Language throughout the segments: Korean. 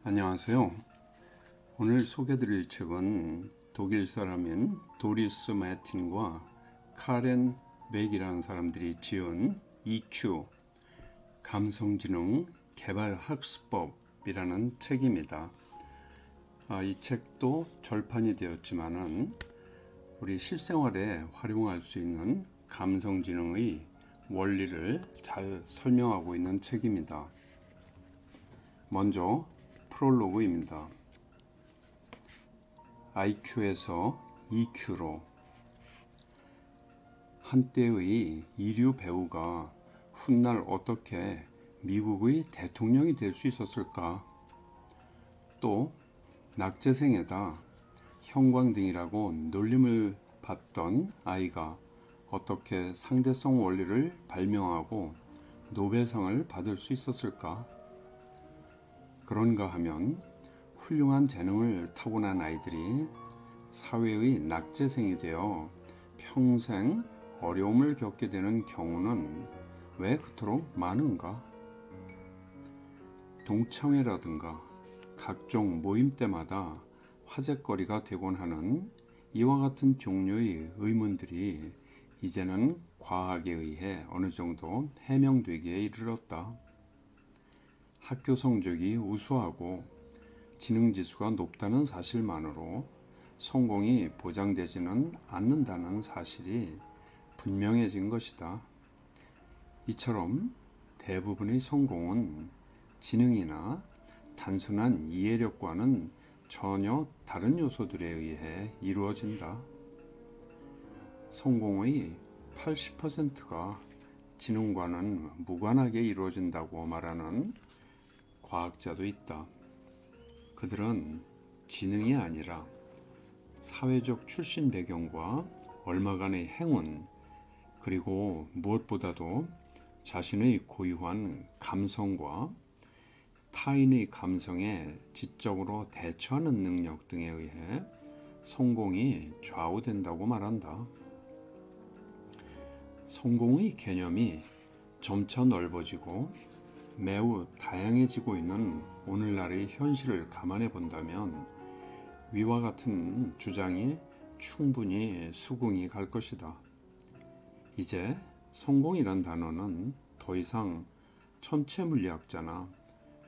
안녕하세요. 오늘 소개드릴 책은 독일 사람인 도리스 매틴과 카렌 벡이라는 사람들이 지은 EQ 감성지능 개발학습법이라는 책입니다. 이 책도 절판이 되었지만은 우리 실생활에 활용할 수 있는 감성지능의 원리를 잘 설명하고 있는 책입니다. 먼저 프롤로그입니다. IQ에서 EQ로. 한때의 이류 배우가 훗날 어떻게 미국의 대통령이 될 수 있었을까? 또 낙제생에다 형광등이라고 놀림을 받던 아이가 어떻게 상대성 원리를 발명하고 노벨상을 받을 수 있었을까? 그런가 하면 훌륭한 재능을 타고난 아이들이 사회의 낙제생이 되어 평생 어려움을 겪게 되는 경우는 왜 그토록 많은가? 동창회라든가 각종 모임 때마다 화제거리가 되곤 하는 이와 같은 종류의 의문들이 이제는 과학에 의해 어느 정도 해명되기에 이르렀다. 학교 성적이 우수하고 지능지수가 높다는 사실만으로 성공이 보장되지는 않는다는 사실이 분명해진 것이다. 이처럼 대부분의 성공은 지능이나 단순한 이해력과는 전혀 다른 요소들에 의해 이루어진다. 성공의 80%가 지능과는 무관하게 이루어진다고 말하는 과학자도 있다. 그들은 지능이 아니라 사회적 출신 배경과 얼마간의 행운, 그리고 무엇보다도 자신의 고유한 감성과 타인의 감성에 지적으로 대처하는 능력 등에 의해 성공이 좌우된다고 말한다. 성공의 개념이 점차 넓어지고 매우 다양해지고 있는 오늘날의 현실을 감안해 본다면 위와 같은 주장이 충분히 수긍이 갈 것이다. 이제 성공이란 단어는 더 이상 천체물리학자나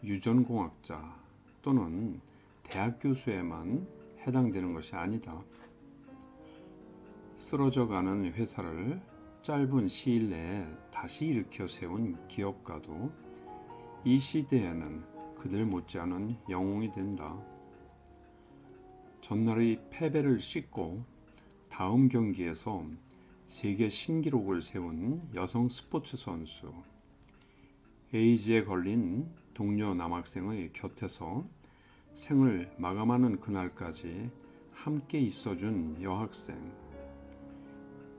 유전공학자 또는 대학 교수에만 해당되는 것이 아니다. 쓰러져가는 회사를 짧은 시일 내에 다시 일으켜 세운 기업가도 이 시대에는 그들 못지않은 영웅이 된다. 전날의 패배를 씻고 다음 경기에서 세계 신기록을 세운 여성 스포츠 선수, 에이즈에 걸린 동료 남학생의 곁에서 생을 마감하는 그날까지 함께 있어준 여학생,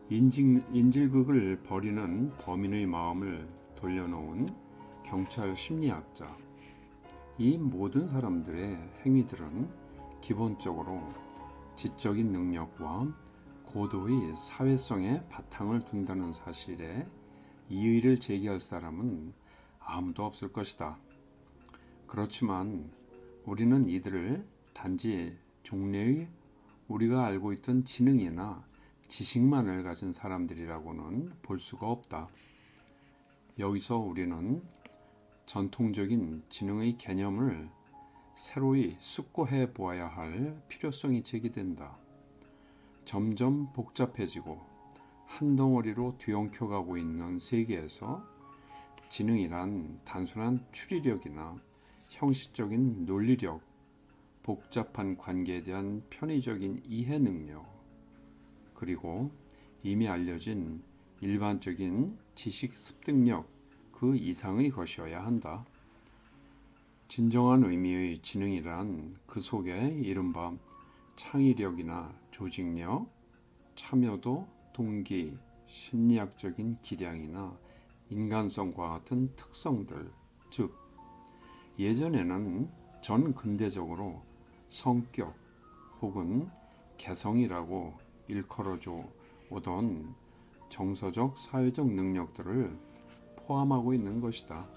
인질극을 벌이는 범인의 마음을 돌려놓은 경찰 심리학자, 이 모든 사람들의 행위들은 기본적으로 지적인 능력과 고도의 사회성에 바탕을 둔다는 사실에 이의를 제기할 사람은 아무도 없을 것이다. 그렇지만 우리는 이들을 단지 종래의 우리가 알고 있던 지능이나 지식만을 가진 사람들이라고는 볼 수가 없다. 여기서 우리는 전통적인 지능의 개념을 새로이 숙고해 보아야 할 필요성이 제기된다. 점점 복잡해지고 한 덩어리로 뒤엉켜가고 있는 세계에서 지능이란 단순한 추리력이나 형식적인 논리력, 복잡한 관계에 대한 편의적인 이해 능력, 그리고 이미 알려진 일반적인 지식 습득력 그 이상의 것이어야 한다. 진정한 의미의 지능이란 그 속에 이른바 창의력이나 조직력, 참여도, 동기, 심리학적인 기량이나 인간성과 같은 특성들, 즉 예전에는 전 근대적으로 성격 혹은 개성이라고 일컬어져 오던 정서적, 사회적 능력들을 포함하고 있는 것이다.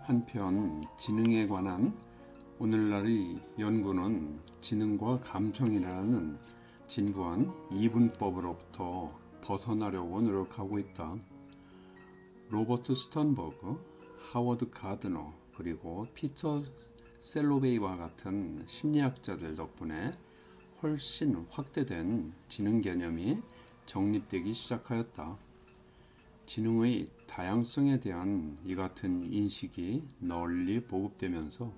한편 지능에 관한 오늘날의 연구는 지능과 감성이라는 진부한 이분법으로부터 벗어나려고 노력하고 있다. 로버트 스턴버그, 하워드 가드너, 그리고 피터 셀로베이와 같은 심리학자들 덕분에 훨씬 확대된 지능 개념이 정립되기 시작하였다. 지능의 다양성에 대한 이 같은 인식이 널리 보급되면서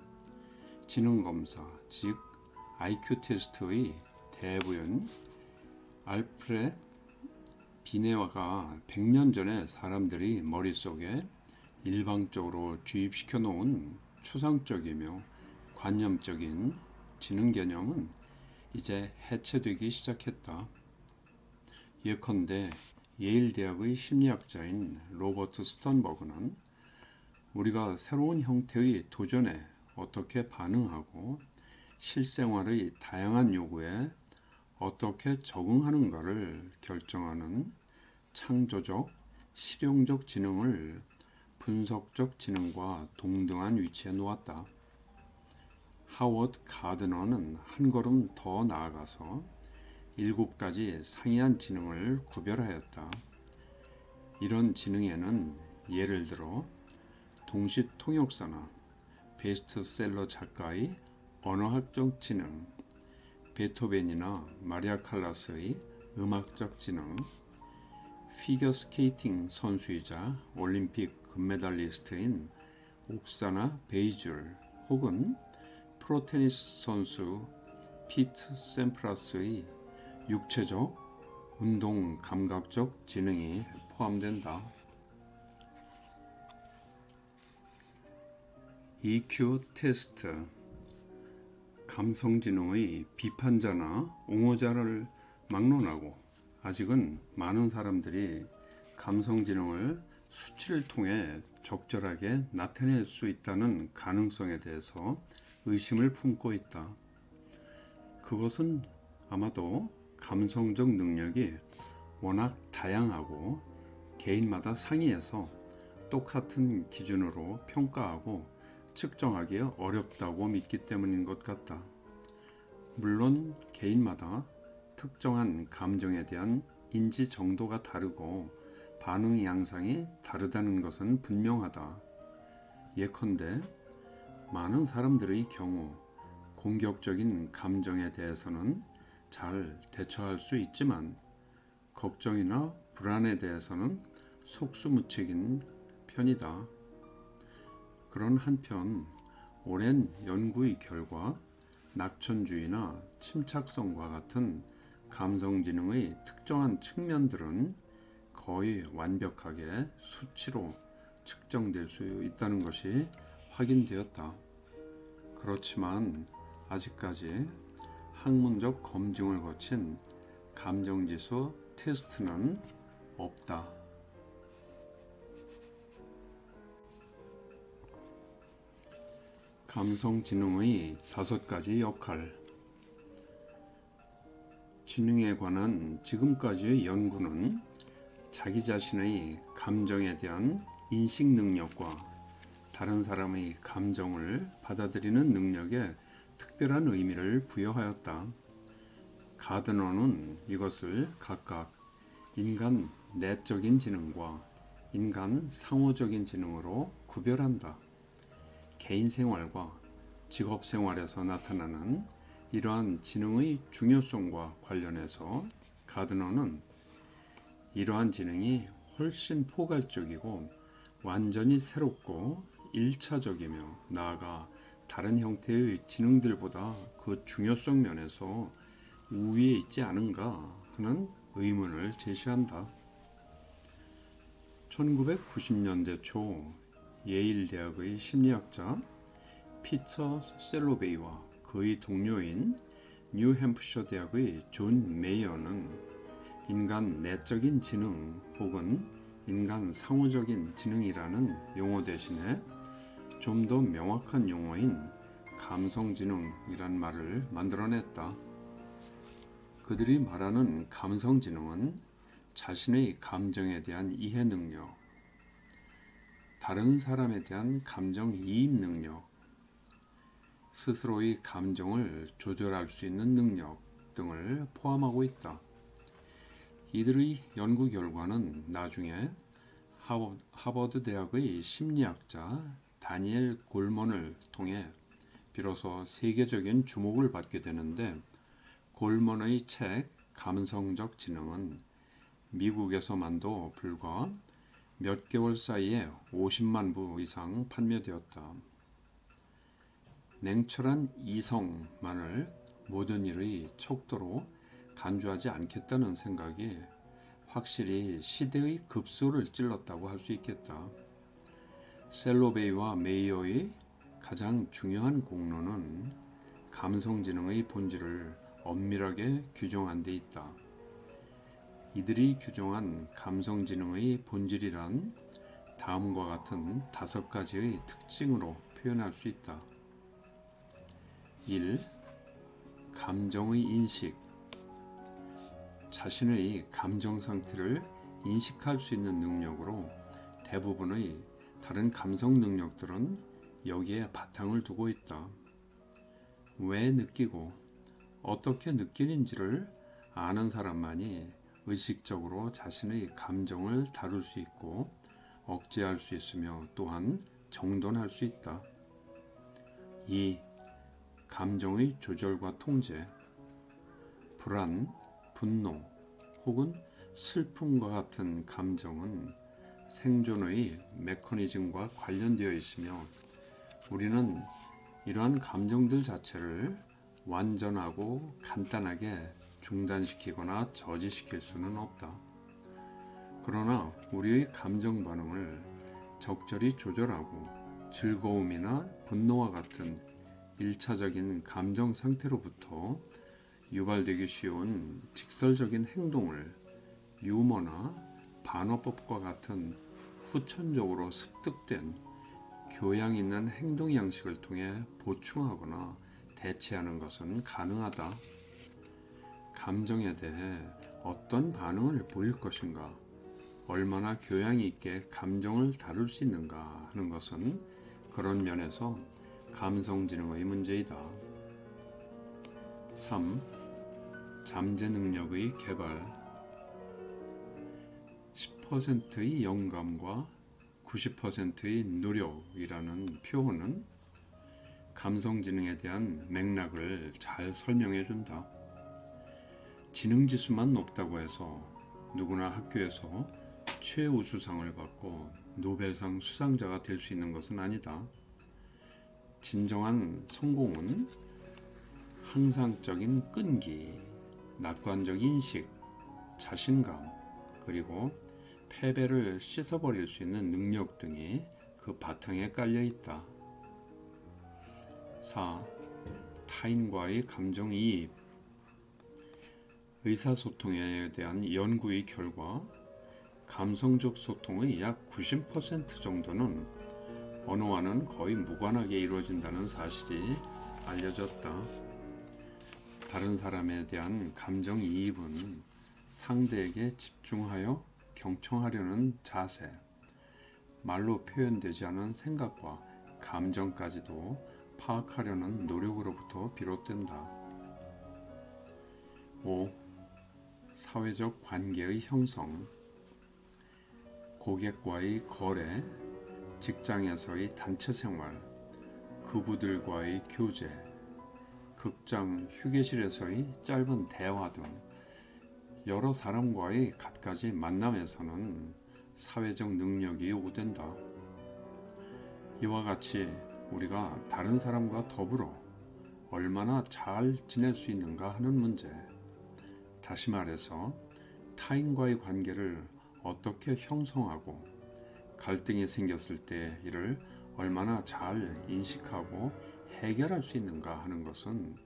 지능검사, 즉 IQ 테스트의 대부인 알프레드 비네와가 100년 전에 사람들이 머릿속에 일방적으로 주입시켜 놓은 추상적이며 관념적인 지능 개념은 이제 해체되기 시작했다. 예컨대 예일 대학의 심리학자인 로버트 스턴버그는 우리가 새로운 형태의 도전에 어떻게 반응하고 실생활의 다양한 요구에 어떻게 적응하는가를 결정하는 창조적, 실용적 지능을 분석적 지능과 동등한 위치에 놓았다. 하워드 가드너는 한 걸음 더 나아가서 7가지 상이한 지능을 구별하였다. 이런 지능에는 예를 들어 동시통역사나 베스트셀러 작가의 언어학적 지능, 베토벤이나 마리아 칼라스의 음악적 지능, 피겨스케이팅 선수이자 올림픽 금메달리스트인 옥사나 베이줄 혹은 프로테니스 선수 피트 샘프라스의 육체적, 운동 감각적 지능이 포함된다. EQ 테스트, 감성지능의 비판자나 옹호자를 막론하고 아직은 많은 사람들이 감성지능을 수치를 통해 적절하게 나타낼 수 있다는 가능성에 대해서 의심을 품고 있다. 그것은 아마도 감성적 능력이 워낙 다양하고 개인마다 상이해서 똑같은 기준으로 평가하고 측정하기 어렵다고 믿기 때문인 것 같다. 물론 개인마다 특정한 감정에 대한 인지 정도가 다르고 반응 양상이 다르다는 것은 분명하다. 예컨대 많은 사람들의 경우 공격적인 감정에 대해서는 잘 대처할 수 있지만 걱정이나 불안에 대해서는 속수무책인 편이다. 그런 한편 오랜 연구의 결과 낙천주의나 침착성과 같은 감성지능의 특정한 측면들은 거의 완벽하게 수치로 측정될 수 있다는 것이 확인되었다. 그렇지만 아직까지 학문적 검증을 거친 감정지수 테스트는 없다. 감성지능의 5가지 역할. 지능에 관한 지금까지의 연구는 자기 자신의 감정에 대한 인식 능력과 다른 사람의 감정을 받아들이는 능력에 특별한 의미를 부여하였다. 가드너는 이것을 각각 인간 내적인 지능과 인간 상호적인 지능으로 구별한다. 개인 생활과 직업 생활에서 나타나는 이러한 지능의 중요성과 관련해서 가드너는 이러한 지능이 훨씬 포괄적이고 완전히 새롭고 1차적이며 나아가 다른 형태의 지능들보다 그 중요성 면에서 우위에 있지 않은가 하는 의문을 제시한다. 1990년대 초 예일 대학의 심리학자 피터 셀로베이와 그의 동료인 뉴햄프셔 대학의 존 메이어는 인간 내적인 지능 혹은 인간 상호적인 지능이라는 용어 대신에 좀 더 명확한 용어인 감성지능이란 말을 만들어냈다. 그들이 말하는 감성지능은 자신의 감정에 대한 이해 능력, 다른 사람에 대한 감정이입 능력, 스스로의 감정을 조절할 수 있는 능력 등을 포함하고 있다. 이들의 연구 결과는 나중에 하버드 대학의 심리학자 다니엘 골먼을 통해 비로소 세계적인 주목을 받게 되는데, 골먼의 책 감성적 지능은 미국에서만도 불과 몇 개월 사이에 50만 부 이상 판매되었다. 냉철한 이성만을 모든 일의 척도로 간주하지 않겠다는 생각이 확실히 시대의 급소를 찔렀다고 할 수 있겠다. 셀로베이와 메이어의 가장 중요한 공로는 감성지능의 본질을 엄밀하게 규정한 데 있다. 이들이 규정한 감성지능의 본질이란 다음과 같은 5가지의 특징으로 표현할 수 있다. 1. 감정의 인식. 자신의 감정 상태를 인식할 수 있는 능력으로 대부분의 다른 감성 능력들은 여기에 바탕을 두고 있다. 왜 느끼고 어떻게 느끼는지를 아는 사람만이 의식적으로 자신의 감정을 다룰 수 있고 억제할 수 있으며 또한 정돈할 수 있다. 2. 감정의 조절과 통제. 불안, 분노 혹은 슬픔과 같은 감정은 생존의 메커니즘과 관련되어 있으며 우리는 이러한 감정들 자체를 완전하고 간단하게 중단시키거나 저지시킬 수는 없다. 그러나 우리의 감정 반응을 적절히 조절하고 즐거움이나 분노와 같은 1차적인 감정 상태로부터 유발되기 쉬운 직설적인 행동을 유머나 반어법과 같은 후천적으로 습득된 교양 있는 행동 양식을 통해 보충하거나 대체하는 것은 가능하다. 감정에 대해 어떤 반응을 보일 것인가, 얼마나 교양이 있게 감정을 다룰 수 있는가 하는 것은 그런 면에서 감성지능의 문제이다. 3. 잠재 능력의 개발. 10%의 영감과 90%의 노력이라는 표현은 감성지능에 대한 맥락을 잘 설명해 준다. 지능지수만 높다고 해서 누구나 학교에서 최우수상을 받고 노벨상 수상자가 될 수 있는 것은 아니다. 진정한 성공은 항상적인 끈기, 낙관적 인식, 자신감, 그리고 패배를 씻어버릴 수 있는 능력 등이 그 바탕에 깔려 있다. 4. 타인과의 감정이입. 의사소통에 대한 연구의 결과 감성적 소통의 약 90% 정도는 언어와는 거의 무관하게 이루어진다는 사실이 알려졌다. 다른 사람에 대한 감정이입은 상대에게 집중하여 경청하려는 자세, 말로 표현되지 않은 생각과 감정까지도 파악하려는 노력으로부터 비롯된다. 5. 사회적 관계의 형성. 고객과의 거래, 직장에서의 단체 생활, 그부들과의 교제, 극장, 휴게실에서의 짧은 대화 등 여러 사람과의 갖가지 만남에서는 사회적 능력이 요구된다. 이와 같이 우리가 다른 사람과 더불어 얼마나 잘 지낼 수 있는가 하는 문제, 다시 말해서 타인과의 관계를 어떻게 형성하고 갈등이 생겼을 때 이를 얼마나 잘 인식하고 해결할 수 있는가 하는 것은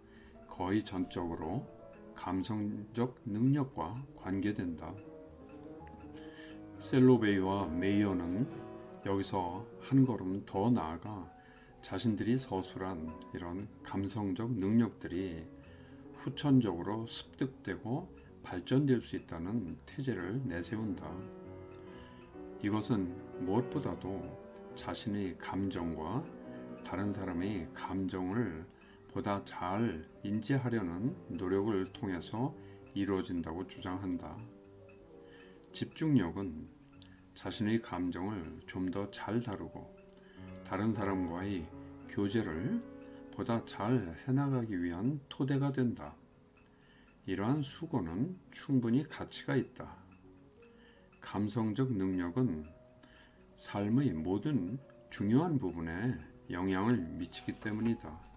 거의 전적으로 감성적 능력과 관계된다. 셀로베이와 메이어는 여기서 한 걸음 더 나아가 자신들이 서술한 이런 감성적 능력들이 후천적으로 습득되고 발전될 수 있다는 태제를 내세운다. 이것은 무엇보다도 자신의 감정과 다른 사람의 감정을 보다 잘 인지하려는 노력을 통해서 이루어진다고 주장한다. 집중력은 자신의 감정을 좀 더 잘 다루고 다른 사람과의 교제를 보다 잘 해나가기 위한 토대가 된다. 이러한 수고는 충분히 가치가 있다. 감성적 능력은 삶의 모든 중요한 부분에 영향을 미치기 때문이다.